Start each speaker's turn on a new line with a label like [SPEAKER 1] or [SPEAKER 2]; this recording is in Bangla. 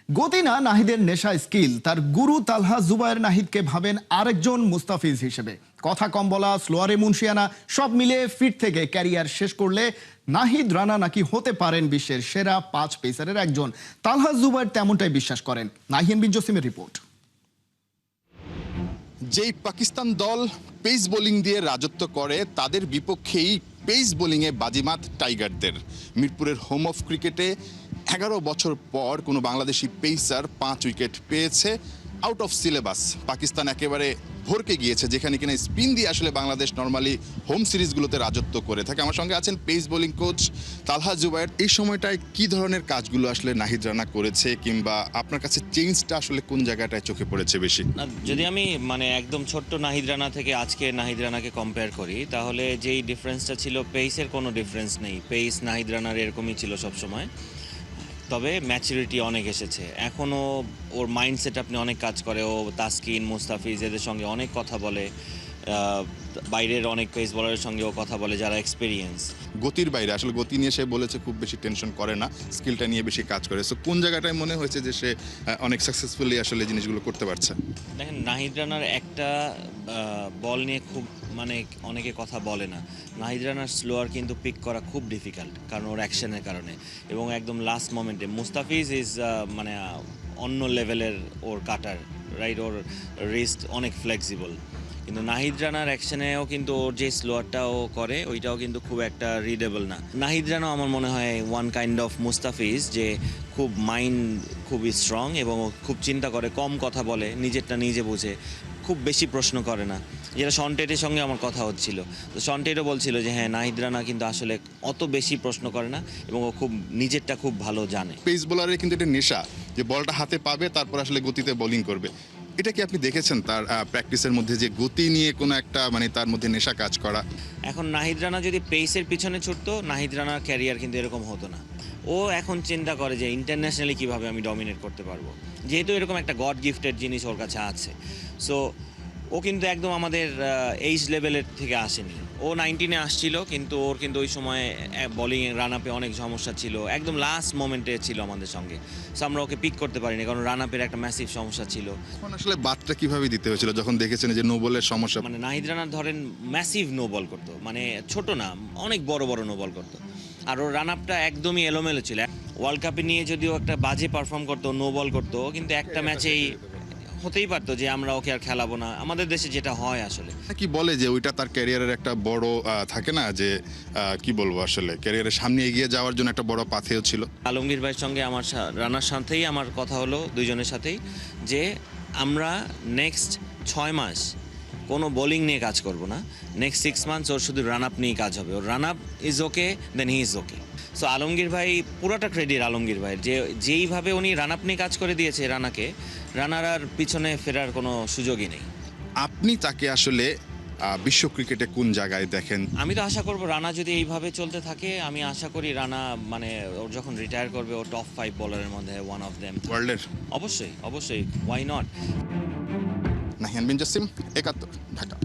[SPEAKER 1] গতি না নাহিদের নেশা স্কিল, তার গুরু তালহা জুবায়ের নাহিদকে ভাবেন আরেকজন মুস্তাফিজ হিসেবে। কথা কম বলা, স্লোয়ারে মুন্সিয়ানা সব মিলে ফিট থেকে ক্যারিয়ার শেষ করলে নাহিদ রানা নাকি হতে পারেন বিশ্বের সেরা 5 পেসারের একজন। তালহা জুবায়ের তেমনটাই বিশ্বাস করেন। নাহিয়ান বিন জসিমের রিপোর্ট।
[SPEAKER 2] যেই পাকিস্তান দল পেস বোলিং দিয়ে রাজত্ব করে তাদের বিপক্ষেই পেস বোলিংয়ে বাজিমাত টাইগারদের। মিরপুরের হোম অফ ক্রিকেটে 11 বছর পর কোনো বাংলাদেশি পেসার 5 উইকেট পেয়েছে। আউট অফ সিলেবাস পাকিস্তান একেবারে ভরকে গিয়েছে, যেখানে কিনা স্পিন দিয়ে আসলে বাংলাদেশ নর্মালি হোম সিরিজগুলোতে রাজত্ব করে থাকে। আমার সঙ্গে আছেন পেস বোলিং কোচ তালহা জুবায়ের। এই সময়টায় কি ধরনের কাজগুলো আসলে নাহিদ রানা করেছে, কিংবা আপনার কাছে চেঞ্জটা আসলে কোন জায়গাটায় চোখে পড়েছে বেশি?
[SPEAKER 3] যদি আমি একদম ছোট্ট নাহিদ রানা থেকে আজকে নাহিদ রানাকে কম্পেয়ার করি, তাহলে যেই ডিফারেন্সটা ছিল, পেসের কোনো ডিফারেন্স নেই। পেস নাহিদ রানার এরকমই ছিল সবসময়, তবে ম্যাচুরিটি অনেক এসেছে। এখনও ওর মাইন্ডসেট আপনি অনেক কাজ করে। ও তাসকিন, মুস্তাফিজ এদের সঙ্গে অনেক কথা বলে, বাইরের অনেক পেস বলারের সঙ্গে ও কথা বলে যারা এক্সপিরিয়েন্স।
[SPEAKER 2] গতির বাইরে আসলে গতি নিয়ে সে বলেছে খুব বেশি টেনশন করে না, স্কিলটা নিয়ে বেশি কাজ করে। সো কোন জায়গাটায় মনে হয়েছে যে সে অনেক সাকসেসফুলি আসলে জিনিসগুলো করতে পারছে?
[SPEAKER 3] দেখেন, নাহিদ রানার একটা বল নিয়ে খুব অনেকে কথা বলে না। নাহিদ রানার স্লোয়ার কিন্তু পিক করা খুব ডিফিকাল্ট, কারণ ওর অ্যাকশনের কারণে, এবং একদম লাস্ট মোমেন্টে। মুস্তাফিজ ইজ অন্য লেভেলের ওর কাটার, রাইট? ওর রিস্ট অনেক ফ্লেক্সিবল, কিন্তু নাহিদ রানার অ্যাকশনেও কিন্তু ওর যে স্লোয়ারটাও করে ওইটাও কিন্তু খুব একটা রিডেবল না। নাহিদ রানাও আমার মনে হয় ওয়ান কাইন্ড অফ মুস্তাফিজ, যে খুব মাইন্ড খুবই স্ট্রং এবং ও খুব চিন্তা করে, কম কথা বলে, নিজেরটা নিজে বুঝে, খুব বেশি প্রশ্ন করে না। যেটা শন টেটের সঙ্গে আমার কথা হচ্ছিল, তো শন টেটও বলছিল যে হ্যাঁ, নাহিদ রানা কিন্তু আসলে অত বেশি প্রশ্ন করে না এবং ও খুব নিজেরটা খুব ভালো জানে।
[SPEAKER 2] পেস বোলারের কিন্তু এটা নেশা, যে বলটা হাতে পাবে তারপর আসলে গতিতে বোলিং করবে। এটা কি আপনি দেখেছেন তার প্র্যাকটিসের মধ্যে, যে গতি নিয়ে কোনো একটা তার মধ্যে নেশা কাজ করা?
[SPEAKER 3] এখন নাহিদ রানা যদি পেসের পিছনে ছুটতো, নাহিদ রানার ক্যারিয়ার কিন্তু এরকম হতো না। ও এখন চিন্তা করে যে ইন্টারন্যাশনালি কীভাবে আমি ডমিনেট করতে পারবো, যেহেতু এরকম একটা গড গিফটেড জিনিস ওর কাছে আছে। সো ও কিন্তু একদম আমাদের এইজ লেভেলের থেকে আসেনি। ও 19-এ আসছিল, কিন্তু ওর কিন্তু ওই সময় বোলিং রান আপে অনেক সমস্যা ছিল, একদম লাস্ট মোমেন্টে ছিল আমাদের সঙ্গে। সো আমরা ওকে পিক করতে পারিনি, কারণ রান আপের একটা ম্যাসিভ সমস্যা ছিল।
[SPEAKER 2] এখন আসলে বাদটা কিভাবে দিতে হয়েছিল যখন দেখেছেন যে নো বলের সমস্যা?
[SPEAKER 3] নাহিদ রানার ধরেন ম্যাসিভ নো বল করতো, ছোট না, অনেক বড় বড় নো বল করতো, আর ওর রান আপটা একদমই এলোমেলো ছিল। ওয়ার্ল্ড কাপে নিয়ে যদিও একটা বাজে পারফর্ম করতো, নো বল করতো, কিন্তু একটা ম্যাচেই হতেই পারতো যে আমরা ওকে আর খেলাবো না, আমাদের দেশে যেটা হয় আসলে।
[SPEAKER 2] কি বলে যে ওইটা তার ক্যারিয়ারের একটা বড় থাকে না, যে কি বলবো, আসলে ক্যারিয়ারের সামনে এগিয়ে যাওয়ার জন্য একটা বড় পাথেয় ছিল।
[SPEAKER 3] আলমগীর ভাইয়ের সঙ্গে আমার রানার সাথেই আমার কথা হলো, দুইজনের সাথেই, যে আমরা নেক্সট 6 মাস কোনো বোলিং নিয়ে কাজ করব না, নেক্সট 6 মান্থস ওর শুধু রান আপ নিয়েই কাজ হবে। ওর run up is okay, then he is okay. So Alamgir ভাই, পুরোটা ক্রেডিট আলমগীর ভাইয়ের, যে যেইভাবে উনি রান আপ নিয়ে কাজ করে দিয়েছে রানাকে, রানার আর পিছনে ফেরার কোনো সুযোগই নেই।
[SPEAKER 2] আপনি তাকে আসলে বিশ্ব ক্রিকেটে কোন জায়গায় দেখেন?
[SPEAKER 3] আমি তো আশা করব রানা যদি এইভাবে চলতে থাকে, আমি আশা করি রানা ওর যখন রিটায়ার করবে, ও টপ 5 বোলারের মধ্যে ওয়ান অফ দেম।
[SPEAKER 2] ওয়ার্ল্ডের?
[SPEAKER 3] অবশ্যই, ওয়াই নট।
[SPEAKER 2] নাহিয়ান বিন জসিম, 71, ঢাকা।